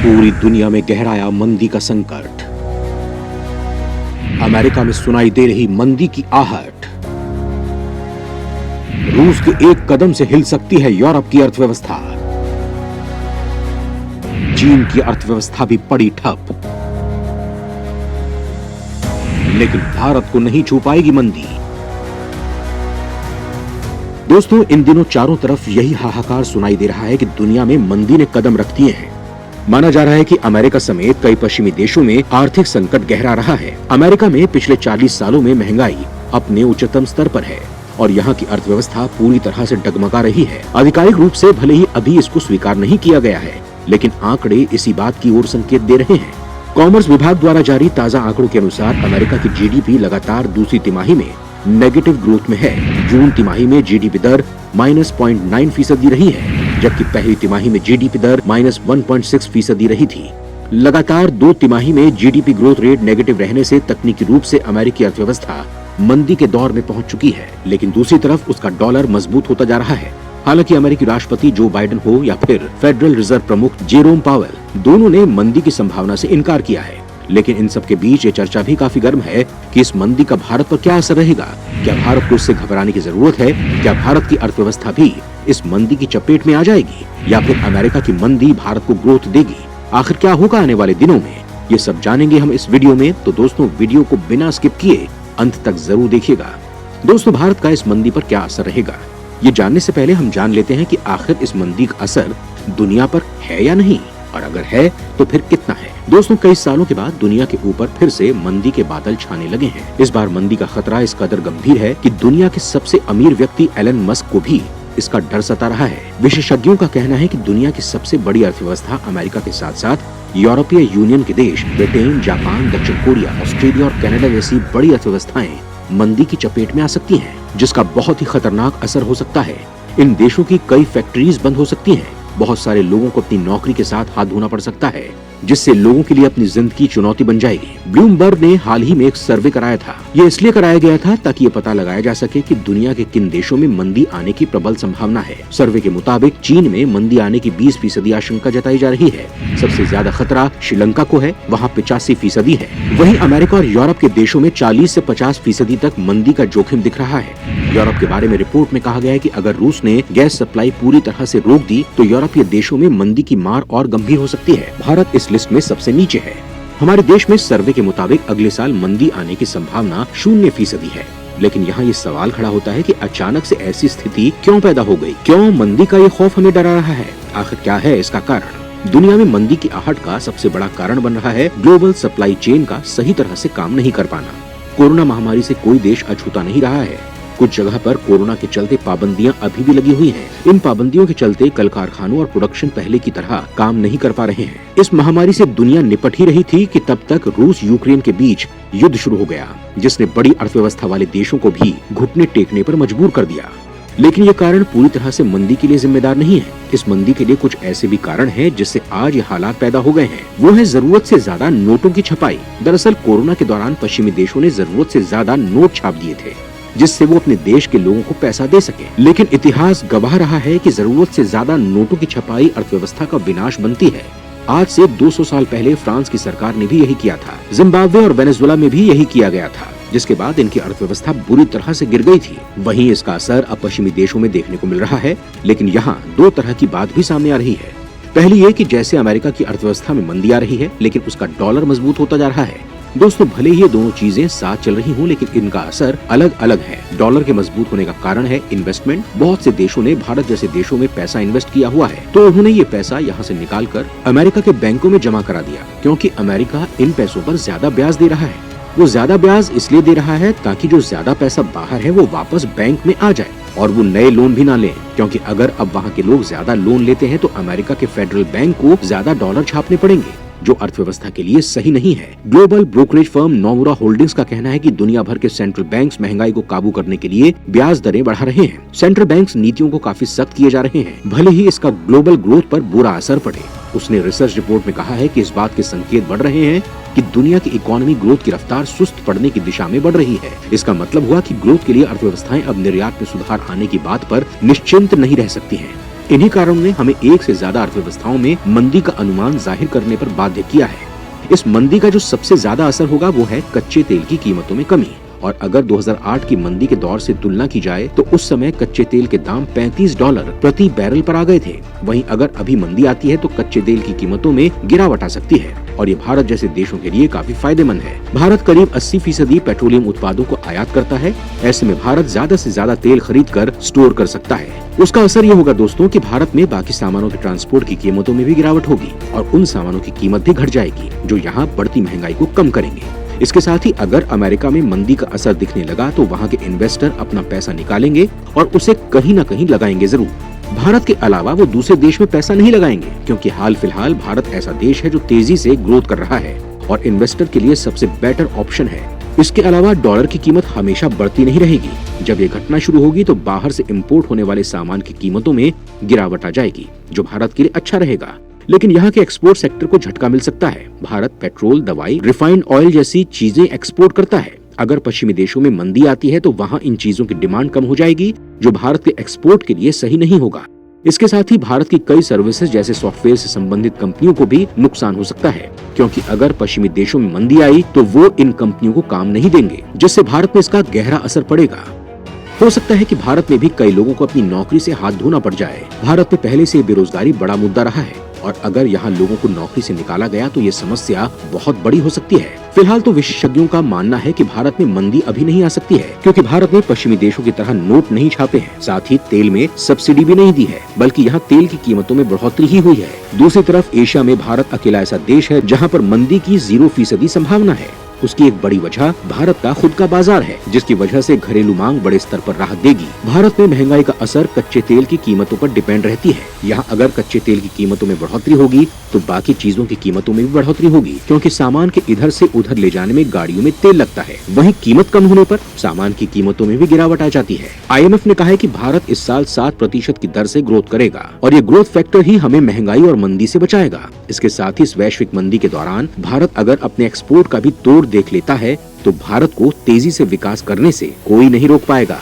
पूरी दुनिया में गहराया मंदी का संकट। अमेरिका में सुनाई दे रही मंदी की आहट। रूस के एक कदम से हिल सकती है यूरोप की अर्थव्यवस्था। चीन की अर्थव्यवस्था भी पड़ी ठप। लेकिन भारत को नहीं छू पाएगी मंदी। दोस्तों, इन दिनों चारों तरफ यही हाहाकार सुनाई दे रहा है कि दुनिया में मंदी ने कदम रख दिए हैं। माना जा रहा है कि अमेरिका समेत कई पश्चिमी देशों में आर्थिक संकट गहरा रहा है। अमेरिका में पिछले 40 सालों में महंगाई अपने उच्चतम स्तर पर है और यहाँ की अर्थव्यवस्था पूरी तरह से डगमगा रही है। आधिकारिक रूप से भले ही अभी इसको स्वीकार नहीं किया गया है, लेकिन आंकड़े इसी बात की ओर संकेत दे रहे हैं। कॉमर्स विभाग द्वारा जारी ताजा आंकड़ों के अनुसार अमेरिका की जीडीपी लगातार दूसरी तिमाही में नेगेटिव ग्रोथ में है। जून तिमाही में जीडीपी दर -0.9% रही है, जबकि पहली तिमाही में जीडीपी दर -1.6% रही थी। लगातार 2 तिमाही में जीडीपी ग्रोथ रेट नेगेटिव रहने से तकनीकी रूप से अमेरिकी अर्थव्यवस्था मंदी के दौर में पहुंच चुकी है, लेकिन दूसरी तरफ उसका डॉलर मजबूत होता जा रहा है। हालांकि अमेरिकी राष्ट्रपति जो बाइडेन हो या फिर फेडरल रिजर्व प्रमुख जेरोम पावेल, दोनों ने मंदी की संभावना से इनकार किया है। लेकिन इन सब के बीच ये चर्चा भी काफी गर्म है कि इस मंदी का भारत पर क्या असर रहेगा। क्या भारत को इससे घबराने की जरूरत है? क्या भारत की अर्थव्यवस्था भी इस मंदी की चपेट में आ जाएगी, या फिर अमेरिका की मंदी भारत को ग्रोथ देगी? आखिर क्या होगा आने वाले दिनों में, ये सब जानेंगे हम इस वीडियो में। तो दोस्तों, वीडियो को बिना स्किप किए अंत तक जरूर देखिएगा। दोस्तों, भारत का इस मंदी पर क्या असर रहेगा, ये जानने से पहले हम जान लेते हैं कि आखिर इस मंदी का असर दुनिया पर है या नहीं, और अगर है तो फिर कितना है। दोस्तों, कई सालों के बाद दुनिया के ऊपर फिर से मंदी के बादल छाने लगे हैं। इस बार मंदी का खतरा इस कदर गंभीर है कि दुनिया के सबसे अमीर व्यक्ति एलन मस्क को भी इसका डर सता रहा है। विशेषज्ञों का कहना है कि दुनिया की सबसे बड़ी अर्थव्यवस्था अमेरिका के साथ साथ यूरोपीय यूनियन के देश ब्रिटेन, जापान, दक्षिण कोरिया, ऑस्ट्रेलिया और कनाडा जैसी बड़ी अर्थव्यवस्थाएं मंदी की चपेट में आ सकती हैं, जिसका बहुत ही खतरनाक असर हो सकता है। इन देशों की कई फैक्ट्रीज बंद हो सकती हैं। बहुत सारे लोगों को अपनी नौकरी के साथ हाथ धोना पड़ सकता है, जिससे लोगों के लिए अपनी जिंदगी चुनौती बन जाएगी। ब्लूमबर्ग ने हाल ही में एक सर्वे कराया था। ये इसलिए कराया गया था ताकि ये पता लगाया जा सके कि दुनिया के किन देशों में मंदी आने की प्रबल संभावना है। सर्वे के मुताबिक चीन में मंदी आने की 20% आशंका जताई जा रही है। सबसे ज्यादा खतरा श्रीलंका को है, वहाँ 85% है। वहीं अमेरिका और यूरोप के देशों में 40 से 50% तक मंदी का जोखिम दिख रहा है। यूरोप के बारे में रिपोर्ट में कहा गया है कि अगर रूस ने गैस सप्लाई पूरी तरह से रोक दी तो यूरोपीय देशों में मंदी की मार और गंभीर हो सकती है। भारत इस लिस्ट में सबसे नीचे है। हमारे देश में सर्वे के मुताबिक अगले साल मंदी आने की संभावना 0% है। लेकिन यहाँ ये सवाल खड़ा होता है कि अचानक से ऐसी स्थिति क्यों पैदा हो गई? क्यों मंदी का ये खौफ हमें डरा रहा है? आखिर क्या है इसका कारण? दुनिया में मंदी की आहट का सबसे बड़ा कारण बन रहा है ग्लोबल सप्लाई चेन का सही तरह से काम नहीं कर पाना। कोरोना महामारी से कोई देश अछूता नहीं रहा है। कुछ जगह पर कोरोना के चलते पाबंदियां अभी भी लगी हुई हैं। इन पाबंदियों के चलते कल कारखानों और प्रोडक्शन पहले की तरह काम नहीं कर पा रहे हैं। इस महामारी से दुनिया निपट ही रही थी कि तब तक रूस यूक्रेन के बीच युद्ध शुरू हो गया, जिसने बड़ी अर्थव्यवस्था वाले देशों को भी घुटने टेकने पर मजबूर कर दिया। लेकिन ये कारण पूरी तरह से मंदी के लिए जिम्मेदार नहीं है। इस मंदी के लिए कुछ ऐसे भी कारण हैं जिससे आज ये हालात पैदा हो गए हैं। वो है जरूरत से ज्यादा नोटों की छपाई। दरअसल कोरोना के दौरान पश्चिमी देशों ने जरूरत से ज्यादा नोट छाप दिए थे, जिससे वो अपने देश के लोगों को पैसा दे सके। लेकिन इतिहास गवाह रहा है कि जरूरत से ज्यादा नोटों की छपाई अर्थव्यवस्था का विनाश बनती है। आज से 200 साल पहले फ्रांस की सरकार ने भी यही किया था। जिम्बाब्वे और वेनेजुएला में भी यही किया गया था, जिसके बाद इनकी अर्थव्यवस्था बुरी तरह से गिर गई थी। वहीं इसका असर अब पश्चिमी देशों में देखने को मिल रहा है। लेकिन यहाँ 2 तरह की बात भी सामने आ रही है। पहली ये कि जैसे अमेरिका की अर्थव्यवस्था में मंदी आ रही है, लेकिन उसका डॉलर मजबूत होता जा रहा है। दोस्तों, भले ही ये दोनों चीजें साथ चल रही हों, लेकिन इनका असर अलग अलग है। डॉलर के मजबूत होने का कारण है इन्वेस्टमेंट। बहुत से देशों ने भारत जैसे देशों में पैसा इन्वेस्ट किया हुआ है, तो उन्होंने ये पैसा यहाँ से निकाल कर अमेरिका के बैंकों में जमा करा दिया, क्योंकि अमेरिका इन पैसों पर ज्यादा ब्याज दे रहा है। वो ज्यादा ब्याज इसलिए दे रहा है ताकि जो ज्यादा पैसा बाहर है वो वापस बैंक में आ जाए और वो नए लोन भी ना लें, क्योंकि अगर अब वहाँ के लोग ज्यादा लोन लेते हैं तो अमेरिका के फेडरल बैंक को ज्यादा डॉलर छापने पड़ेंगे, जो अर्थव्यवस्था के लिए सही नहीं है। Global brokerage firm Nomura holdings का कहना है कि दुनिया भर के सेंट्रल बैंक्स महंगाई को काबू करने के लिए ब्याज दरें बढ़ा रहे हैं। सेंट्रल बैंक्स नीतियों को काफी सख्त किए जा रहे हैं, भले ही इसका ग्लोबल ग्रोथ पर बुरा असर पड़े। उसने रिसर्च रिपोर्ट में कहा है कि इस बात के संकेत बढ़ रहे हैं कि दुनिया की इकोनॉमी ग्रोथ की रफ्तार सुस्त पड़ने की दिशा में बढ़ रही है। इसका मतलब हुआ कि ग्रोथ के लिए अर्थव्यवस्थाएं अब निर्यात में सुधार आने की बात पर निश्चिंत नहीं रह सकती हैं। इन्हीं कारणों ने हमें एक से ज्यादा अर्थव्यवस्थाओं में मंदी का अनुमान जाहिर करने पर बाध्य किया है। इस मंदी का जो सबसे ज्यादा असर होगा वो है कच्चे तेल की कीमतों में कमी। और अगर 2008 की मंदी के दौर से तुलना की जाए तो उस समय कच्चे तेल के दाम $35 प्रति बैरल पर आ गए थे। वहीं अगर अभी मंदी आती है तो कच्चे तेल की कीमतों में गिरावट आ सकती है और ये भारत जैसे देशों के लिए काफी फायदेमंद है। भारत करीब 80% पेट्रोलियम उत्पादों को आयात करता है। ऐसे में भारत ज्यादा से ज्यादा तेल खरीद कर स्टोर कर सकता है। उसका असर ये होगा दोस्तों कि भारत में बाकी सामानों के ट्रांसपोर्ट की कीमतों में भी गिरावट होगी और उन सामानों की कीमत भी घट जाएगी जो यहाँ बढ़ती महंगाई को कम करेंगे। इसके साथ ही अगर अमेरिका में मंदी का असर दिखने लगा तो वहाँ के इन्वेस्टर अपना पैसा निकालेंगे और उसे कहीं न कहीं लगाएंगे जरूर। भारत के अलावा वो दूसरे देश में पैसा नहीं लगाएंगे क्योंकि हाल फिलहाल भारत ऐसा देश है जो तेजी से ग्रोथ कर रहा है और इन्वेस्टर के लिए सबसे बेटर ऑप्शन है। इसके अलावा डॉलर की कीमत हमेशा बढ़ती नहीं रहेगी। जब ये घटना शुरू होगी तो बाहर से इम्पोर्ट होने वाले सामान की कीमतों में गिरावट आ जाएगी जो भारत के लिए अच्छा रहेगा। लेकिन यहाँ के एक्सपोर्ट सेक्टर को झटका मिल सकता है। भारत पेट्रोल, दवाई, रिफाइंड ऑयल जैसी चीजें एक्सपोर्ट करता है। अगर पश्चिमी देशों में मंदी आती है तो वहाँ इन चीजों की डिमांड कम हो जाएगी जो भारत के एक्सपोर्ट के लिए सही नहीं होगा। इसके साथ ही भारत की कई सर्विसेज जैसे सॉफ्टवेयर से संबंधित कंपनियों को भी नुकसान हो सकता है क्योंकि अगर पश्चिमी देशों में मंदी आई तो वो इन कंपनियों को काम नहीं देंगे जिससे भारत में इसका गहरा असर पड़ेगा। हो सकता है कि भारत में भी कई लोगों को अपनी नौकरी से हाथ धोना पड़ जाए। भारत में पहले से बेरोजगारी बड़ा मुद्दा रहा है और अगर यहाँ लोगों को नौकरी से निकाला गया तो ये समस्या बहुत बड़ी हो सकती है। फिलहाल तो विशेषज्ञों का मानना है कि भारत में मंदी अभी नहीं आ सकती है क्योंकि भारत ने पश्चिमी देशों की तरह नोट नहीं छापे हैं। साथ ही तेल में सब्सिडी भी नहीं दी है बल्कि यहाँ तेल की कीमतों में बढ़ोतरी ही हुई है। दूसरी तरफ एशिया में भारत अकेला ऐसा देश है जहाँ पर मंदी की 0% संभावना है। उसकी एक बड़ी वजह भारत का खुद का बाजार है जिसकी वजह से घरेलू मांग बड़े स्तर पर राहत देगी। भारत में महंगाई का असर कच्चे तेल की कीमतों पर डिपेंड रहती है। यहाँ अगर कच्चे तेल की कीमतों में बढ़ोतरी होगी तो बाकी चीजों की कीमतों में भी बढ़ोतरी होगी क्योंकि सामान के इधर से उधर ले जाने में गाड़ियों में तेल लगता है। वहीं कीमत कम होने पर सामान की कीमतों में भी गिरावट आ जाती है। IMF ने कहा है कि भारत इस साल 7% की दर से ग्रोथ करेगा और ये ग्रोथ फैक्टर ही हमें महंगाई और मंदी से बचाएगा। इसके साथ ही इस वैश्विक मंदी के दौरान भारत अगर अपने एक्सपोर्ट का भी तोड़ देख लेता है तो भारत को तेजी से विकास करने से कोई नहीं रोक पाएगा।